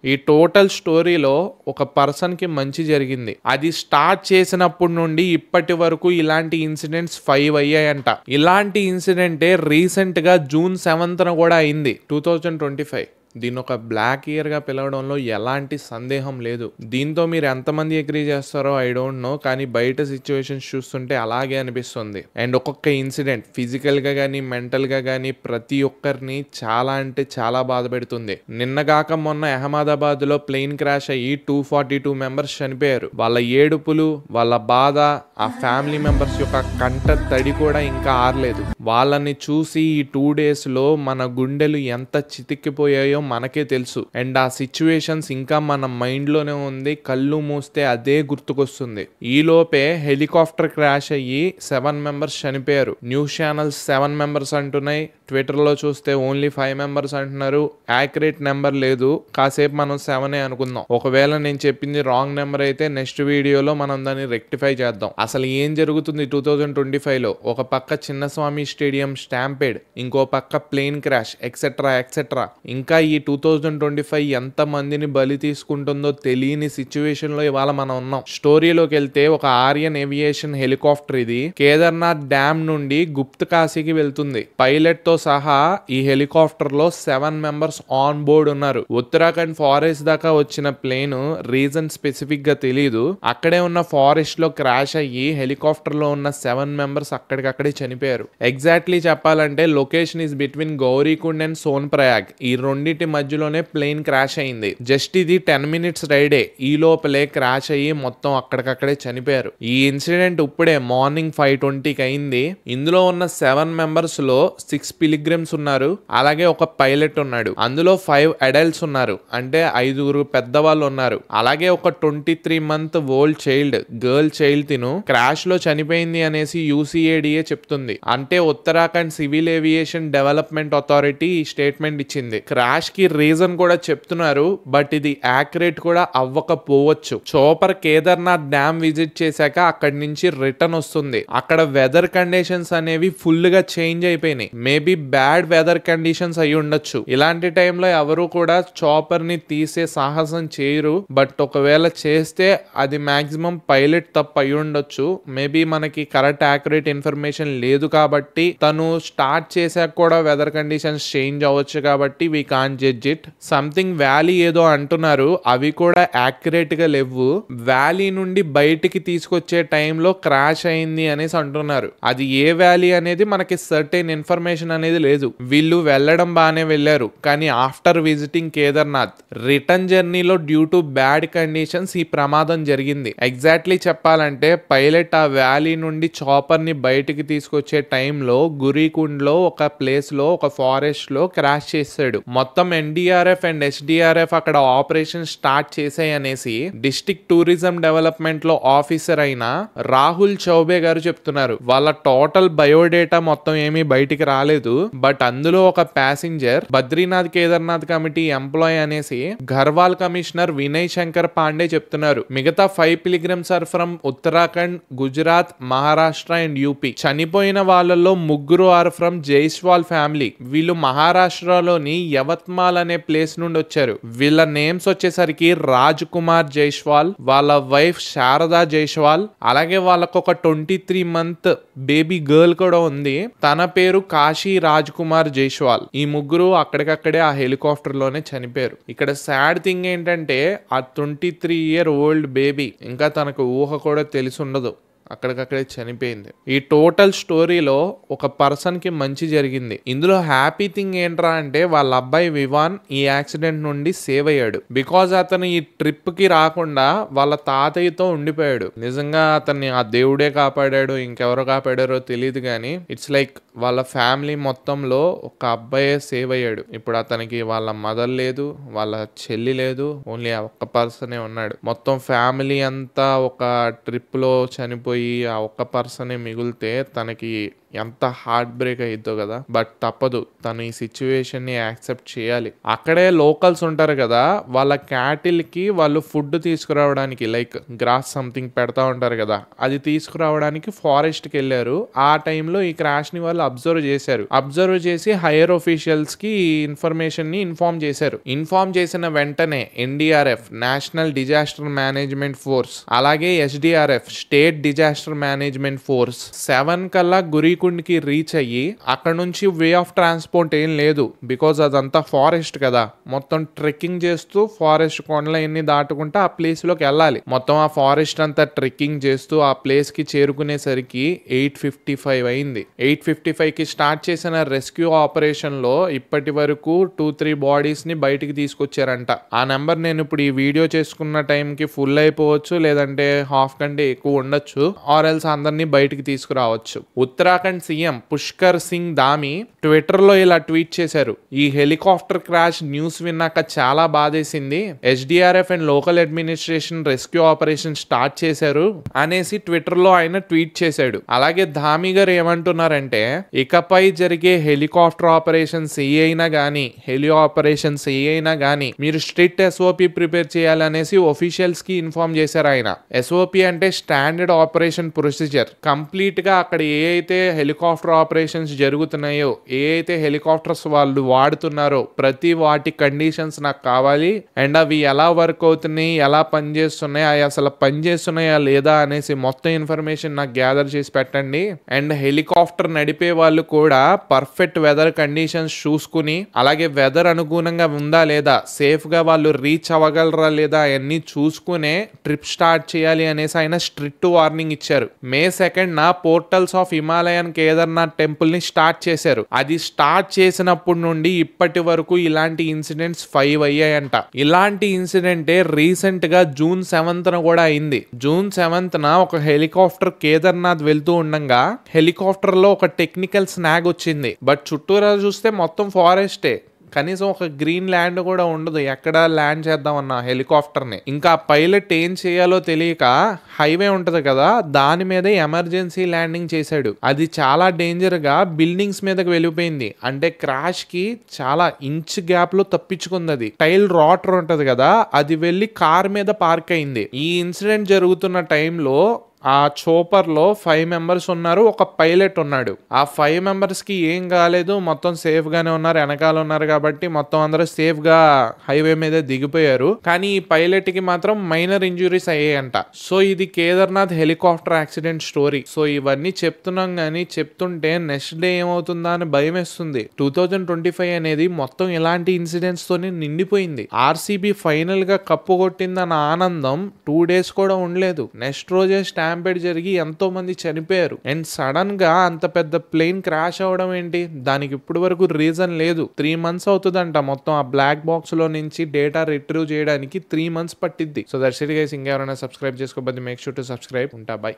ఈ టోటల్ స్టోరీలో ఒక పర్సన్‌కి మంచి జరిగింది. అది స్టార్ట్ చేసినప్పటి నుండి ఇప్పటి వరకు ఇలాంటి ఇన్సిడెంట్స్ 5 అయ్యాయంట. ఇలాంటి ఇన్సిడెంటే రీసెంట్‌గా జూన్ 7న కూడా అయింది. 2025. దీన్నొక బ్లాక్ ఇయర్‌గా పిలవడంలో ఎలాంటి సందేహం లేదు. దీంతో మీరు ఎంతమంది అగ్రీ చేస్తారో ఐ డోంట్ నో. కానీ బయట సిట్యుయేషన్స్ చూస్తుంటే అలాగే అనిపిస్తుంది. అండ్ ఒక్కొక్క ఇన్సిడెంట్ ఫిజికల్‌గా గానీ, మెంటల్‌గా గానీ ప్రతి ఒక్కరిని చాలా అంటే చాలా బాధపెడుతుంది. నిన్నగాక మొన్న అహ్మదాబాద్‌లో ప్లేన్ క్రాష్ అయ్యి 242 మెంబర్స్ చనిపోయారు. వాళ్ళ ఏడుపులు, వాళ్ళ బాధ, ఆ ఫ్యామిలీ మెంబర్స్ యొక్క కంట తడి కూడా ఇంకా ఆరలేదు. వాళ్ళని చూసి ఈ 2 డేస్‌లో మన గుండెలు ఎంత చితికిపోయాయో మనకే తెలుసు. అండ్ ఆ సిచ్యువేషన్స్ ఇంకా మన మైండ్లోనే ఉంది. కళ్ళు మూస్తే అదే గుర్తుకొస్తుంది. ఈలోపే హెలికాప్టర్ క్రాష్ అయ్యి 7 మెంబర్స్ చనిపోయారు. న్యూస్ ఛానల్స్ 7 మెంబర్స్ అంటున్నాయి. ట్విట్టర్లో చూస్తే ఓన్లీ 5 మెంబర్స్ అంటున్నారు. యాక్యురేట్ నెంబర్ లేదు. కాసేపు మనం 7 అనుకుందాం. ఒకవేళ నేను చెప్పింది రాంగ్ నెంబర్ అయితే నెక్స్ట్ వీడియోలో మనం దాన్ని రెక్టిఫై చేద్దాం. అసలు ఏం జరుగుతుంది 2025లో? ఒక పక్క చిన్నస్వామి స్టేడియం స్టాంపేడ్, ఇంకో పక్క ప్లేన్ క్రాష్ ఎక్సెట్రా ఎక్సెట్రా. ఇంకా ఈ 2025 ఎంత మందిని బలి తీసుకుంటుందో తెలియని సిచ్యువేషన్ లో ఇవాళ మనం ఉన్నాం. స్టోరీలోకి వెళ్తే ఒక ఆర్యన్ ఏవియేషన్ హెలికాప్టర్ ఇది కేదార్నాథ్ డ్యామ్ నుండి గుప్త కాశీకి వెళ్తుంది. పైలట్ తో సహా ఈ హెలికాప్టర్ లో 7 మెంబర్స్ ఆన్ బోర్డ్ ఉన్నారు. ఉత్తరాఖండ్ ఫారెస్ట్ దాకా వచ్చిన ప్లేన్ రీజన్ స్పెసిఫిక్ గా తెలియదు. అక్కడే ఉన్న ఫారెస్ట్ లో క్రాష్ అయ్యి హెలికాప్టర్ లో ఉన్న 7 మెంబర్స్ అక్కడికక్కడే చనిపోయారు. ఎగ్జాక్ట్లీ చెప్పాలంటే location is between Gaurikund and Sonprayag. ఈ రెండింటి మధ్యలోనే ప్లేన్ క్రాష్ అయింది. జస్ట్ ఇది 10 మినిట్స్ రైడే. ఈ లోపలే క్రాష్ అయ్యి మొత్తం అక్కడికక్కడే చనిపోయారు. ఈ ఇన్సిడెంట్ ఇప్పుడే మార్నింగ్ 5:20కి అయింది. ఇందులో ఉన్న 7 మెంబర్స్ లో 6 పిలిగ్రిమ్స్ ఉన్నారు. అలాగే ఒక పైలట్ ఉన్నాడు. అందులో 5 అడల్ట్స్ ఉన్నారు. అంటే 5 పెద్దవాళ్ళు ఉన్నారు. అలాగే ఒక 23 month old child, girl child తిను క్రాష్ లో చనిపోయింది అనేసి UCADA చెప్తుంది. అంటే Uttarakhand civil aviation development authority ఈ స్టేట్మెంట్ ఇచ్చింది. క్రాష్ కి రీజన్ కూడా చెప్తున్నారు. బట్ ఇది యాక్యురేట్ కూడా అవ్వకపోవచ్చు. చోపర్ కేదార్నాథ్ డ్యామ్ విజిట్ చేశాక అక్కడి నుంచి రిటర్న్ వస్తుంది. అక్కడ వెదర్ కండిషన్స్ అనేవి ఫుల్ గా చేంజ్ అయిపోయినాయి. మేబీ బ్యాడ్ వెదర్ కండిషన్స్ అయి ఉండొచ్చు. ఇలాంటి టైంలో ఎవరు కూడా చాపర్ ని తీసే సాహసం చేయరు. బట్ ఒకవేళ చేస్తే అది మాక్సిమం పైలట్ తప్పు అయి ఉండొచ్చు. మేబీ మనకి కరెక్ట్ యాక్యురేట్ ఇన్ఫర్మేషన్ లేదు కాబట్టి తను స్టార్ట్ చేశాక కూడా వెదర్ కండిషన్స్ చేంజ్ అవ్వచ్చు కాబట్టి we can't judge it. Something valley ఏదో అంటున్నారు. అవి కూడా యాక్యురేట్ గా లేవు. వ్యాలీ నుండి బయటికి తీసుకొచ్చే టైంలో క్రాష్ అయింది అనేసి అంటున్నారు. అది ఏ వ్యాలీ అనేది మనకి సర్టెన్ ఇన్ఫర్మేషన్ అనేది లేదు. వీళ్ళు వెళ్ళడం బాగానే వెళ్ళారు. కానీ ఆఫ్టర్ విజిటింగ్ కేదార్నాథ్ రిటర్న్ జర్నీలో డ్యూ టు బ్యాడ్ కండిషన్స్ ఈ ప్రమాదం జరిగింది. ఎగ్జాక్ట్లీ చెప్పాలంటే పైలట్ ఆ వ్యాలీ నుండి చాపర్ ని బయటికి తీసుకొచ్చే టైంలో గురీకుండ్ లో ఒక ప్లేస్ లో ఒక ఫారెస్ట్ లో క్రాష్ చేశాడు. మొత్తం NDRF అండ్ SDRF అక్కడ ఆపరేషన్ స్టార్ట్ చేసాయనేసి డిస్ట్రిక్ట్ టూరిజం డెవలప్మెంట్ లో ఆఫీసర్ అయిన రాహుల్ చౌబే గారు చెప్తున్నారు. వాళ్ళ టోటల్ బయోడేటా మొత్తం ఏమీ బయటికి రాలేదు. బట్ అందులో ఒక passenger Badrinath Kedarnath committee employee అనేసి ఘర్వాల్ కమిషనర్ వినయ్ శంకర్ పాండే చెప్తున్నారు. మిగతా 5 pilgrims are from Uttarakhand, Gujarat, Maharashtra and UP. చనిపోయిన వాళ్ళలో 3 ఆర్ ఫ్రమ్ జైస్వాల్ ఫ్యామిలీ. వీళ్ళు మహారాష్ట్రలోని యవత్మాల్ అనే ప్లేస్ నుండి వచ్చారు. వీళ్ళ నేమ్స్ వచ్చేసరికి రాజ్ కుమార్ జైస్వాల్, వాళ్ళ వైఫ్ శారదా జైస్వాల్, అలాగే వాళ్ళకు ఒక 23 మంత్ బేబీ గర్ల్ కూడా ఉంది. తన పేరు కాశీ రాజ్ కుమార్ జైస్వాల్. ఈ 3 అక్కడికక్కడే ఆ హెలికాప్టర్ లోనే చనిపోయారు. ఇక్కడ సాడ్ థింగ్ ఏంటంటే ఆ 23 ఇయర్ ఓల్డ్ బేబీ ఇంకా తనకు ఊహ కూడా తెలిసి ఉండదు. అక్కడికక్కడే చనిపోయింది. ఈ టోటల్ స్టోరీలో ఒక పర్సన్ కి మంచి జరిగింది. ఇందులో హ్యాపీ థింగ్ ఏంట్రా అంటే వాళ్ళ అబ్బాయి వివాన్ ఈ యాక్సిడెంట్ నుండి సేవ్ అయ్యాడు. బికాజ్ అతను ఈ ట్రిప్ కి రాకుండా వాళ్ళ తాతయ్యతో ఉండిపోయాడు. నిజంగా అతన్ని ఆ దేవుడే కాపాడాడు, ఇంకెవరో కాపాడారో తెలియదు కానీ ఇట్స్ లైక్ వాళ్ళ ఫ్యామిలీ మొత్తంలో ఒక అబ్బాయే సేవ్ అయ్యాడు. ఇప్పుడు అతనికి వాళ్ళ మదర్ లేదు, వాళ్ళ చెల్లి లేదు, ఓన్లీ ఆ ఒక్క పర్సనే ఉన్నాడు. మొత్తం ఫ్యామిలీ అంతా ఒక ట్రిప్ లో చనిపోయి ఆ ఒక్క పర్సనే మిగిలితే తనకి ఎంత హార్ట్ బ్రేక్ అయిద్దో కదా. బట్ తప్పదు, తను ఈ సిచ్యువేషన్ ని యాక్సెప్ట్ చేయాలి. అక్కడే లోకల్స్ ఉంటారు కదా, వాళ్ళ క్యాటిల్ కి వాళ్ళు ఫుడ్ తీసుకురావడానికి లైక్ గ్రాస్ సంథింగ్ పెడతా ఉంటారు కదా, అది తీసుకురావడానికి ఫారెస్ట్ కి వెళ్ళారు. ఆ టైంలో ఈ క్రాష్ ని వాళ్ళు అబ్జర్వ్ చేసి హైయర్ ఆఫీషియల్స్ కి ఇన్ఫర్మేషన్ ని ఇన్ఫార్మ్ చేసిన వెంటనే NDRF national disaster management force అలాగే SDRF state disaster management force 7 కల్లా గురికుండ్ కి రీచ్ అయ్యి అక్కడ నుంచి వే ఆఫ్ ట్రాన్స్పోర్ట్ ఏం లేదు, బికాజ్ అదంతా ఫారెస్ట్ కదా. మొత్తం ట్రెక్కింగ్ చేస్తూ ఫారెస్ట్ కొండలన్నీ దాటుకుంటూ ఆ ప్లేస్ లోకి వెళ్ళాలి. మొత్తం ఆ ఫారెస్ట్ అంతా ట్రెక్కింగ్ చేస్తూ ఆ ప్లేస్ కి చేరుకునేసరికి 8:55 అయింది. 8:55 కి స్టార్ట్ చేసిన రెస్క్యూ ఆపరేషన్ లో ఇప్పటి వరకు 2-3 బాడీస్ ని బయటికి తీసుకొచ్చారంట. ఆ నెంబర్ నేను ఇప్పుడు ఈ వీడియో చేసుకున్న టైం కి ఫుల్ అయిపోవచ్చు, లేదంటే హాఫ్ కంటే ఎక్కువ ఉండొచ్చు, ఆర్ ఎల్స్ అందరినీ బయటికి తీసుకురావచ్చు. ఉత్తరాఖండ్ సీఎం పుష్కర్ సింగ్ ధామి ట్విట్టర్ లో ఇలా ట్వీట్ చేశారు. ఈ హెలికాప్టర్ క్రాష్ న్యూస్ విన్నాక చాలా బాధేసింది. SDRF and local administration rescue operation start చేశారు అనేసి ట్విట్టర్ లో ఆయన ట్వీట్ చేశాడు. అలాగే ధామి గారు ఏమంటున్నారంటే, ఇకపై జరిగే హెలికాప్టర్ ఆపరేషన్స్ ఏ అయినా గానీ, హెలి ఆపరేషన్స్ ఏ అయినా గానీ మీరు స్ట్రిక్ట్ ఎస్ఓపి ప్రిపేర్ చేయాలనేసి ఒఫీషియల్స్ కి ఇన్ఫార్మ్ చేశారు ఆయన. ఎస్ఓపి అంటే స్టాండర్డ్ ఆపరేషన్ ప్రొసీజర్. కంప్లీట్ గా అక్కడ ఏ అయితే హెలికాప్టర్ ఆపరేషన్స్ జరుగుతున్నాయో, ఏ అయితే హెలికాప్టర్స్ వాళ్ళు వాడుతున్నారో ప్రతి వాటి కండిషన్స్ నాకు కావాలి, అండ్ అవి ఎలా వర్క్ అవుతున్నాయి, ఎలా పనిచేస్తున్నాయి, అవి అసలు పనిచేస్తున్నాయా లేదా అనేసి మొత్తం ఇన్ఫర్మేషన్ నాకు గ్యాదర్ చేసి పెట్టండి. అండ్ హెలికాప్టర్ నడిపే వాళ్ళు కూడా పర్ఫెక్ట్ వెదర్ కండిషన్స్ చూసుకుని, అలాగే వెదర్ అనుగుణంగా ఉందా లేదా, సేఫ్ గా వాళ్ళు రీచ్ అవ్వగలరా లేదా అవన్నీ చూసుకునే ట్రిప్ స్టార్ట్ చేయాలి అనేసి ఆయన స్ట్రిక్ట్ వార్నింగ్ ఇచ్చారు. May 2న portals of Himalayan Kedarnath temple ని స్టార్ట్ చేశారు. అది స్టార్ట్ చేసినప్పటి నుండి ఇప్పటి వరకు ఇలాంటి ఇన్సిడెంట్స్ 5 అయ్యాయంట. ఇలాంటి ఇన్సిడెంటే రీసెంట్ గా June 7న కూడా అయింది. June 7న ఒక హెలికాప్టర్ కేదార్నాథ్ వెళ్తూ ఉండగా హెలికాప్టర్ లో ఒక టెక్నికల్ స్నాగ్ వచ్చింది. బట్ చుట్టూరా చూస్తే మొత్తం ఫారెస్టే, కనీసం ఒక గ్రీన్ ల్యాండ్ కూడా ఉండదు ఎక్కడ ల్యాండ్ చేద్దామన్నా హెలికాప్టర్ ని. ఇంకా పైలట్ ఏం చేయాలో తెలియక హైవే ఉంటది కదా, దాని మీద ఎమర్జెన్సీ ల్యాండింగ్ చేశాడు. అది చాలా డేంజర్ గా బిల్డింగ్స్ మీదకి వెళ్ళిపోయింది. అంటే క్రాష్ కి చాలా ఇంచ్ గ్యాప్ లో తప్పించుకుంది. అది టైల్ రాటర్ ఉంటది కదా, అది వెళ్ళి కార్ మీద పార్క్ అయింది. ఈ ఇన్సిడెంట్ జరుగుతున్న టైంలో ఆ చోపర్ లో 5 మెంబర్స్ ఉన్నారు, ఒక పైలట్ ఉన్నాడు. ఆ 5 మెంబర్స్ కి ఏం కాలేదు, మొత్తం సేఫ్ గానే ఉన్నారు, వెనకాల ఉన్నారు కాబట్టి మొత్తం అందరూ సేఫ్ గా హైవే మీద దిగిపోయారు. కానీ ఈ పైలట్ కి మాత్రం మైనర్ ఇంజురీస్ అయ్యాయంట. సో ఇది Kedarnath helicopter accident story. So ఇవన్నీ చెప్తున్నాం గానీ చెప్తుంటే నెక్స్ట్ డే ఏమవుతుందా అని భయం వేస్తుంది. 2025 అనేది మొత్తం ఇలాంటి ఇన్సిడెంట్స్ తోనే నిండిపోయింది. ఆర్సీబీ ఫైనల్ గా కప్పు కొట్టిందన్న ఆనందం 2 days కూడా ఉండలేదు. నెక్స్ట్ రోజే స్టాంపేడ్ జరిగి ఎంతో మంది చనిపోయారు. అండ్ సడన్ గా అంత పెద్ద ప్లేన్ క్రాష్ అవడం ఏంటి, దానికి ఇప్పుడు వరకు రీజన్ లేదు. 3 months అవుతుందంట మొత్తం ఆ బ్లాక్ బాక్స్ లో నుంచి డేటా రిట్రీవ్ చేయడానికి 3 months పట్టిద్ది. So that's it guys. ఇంకెవరైనా సబ్స్క్రైబ్ చేసుకోకపోతే మేక్ షూర్ టు సబ్స్క్రైబ్. ఉంటా, బై.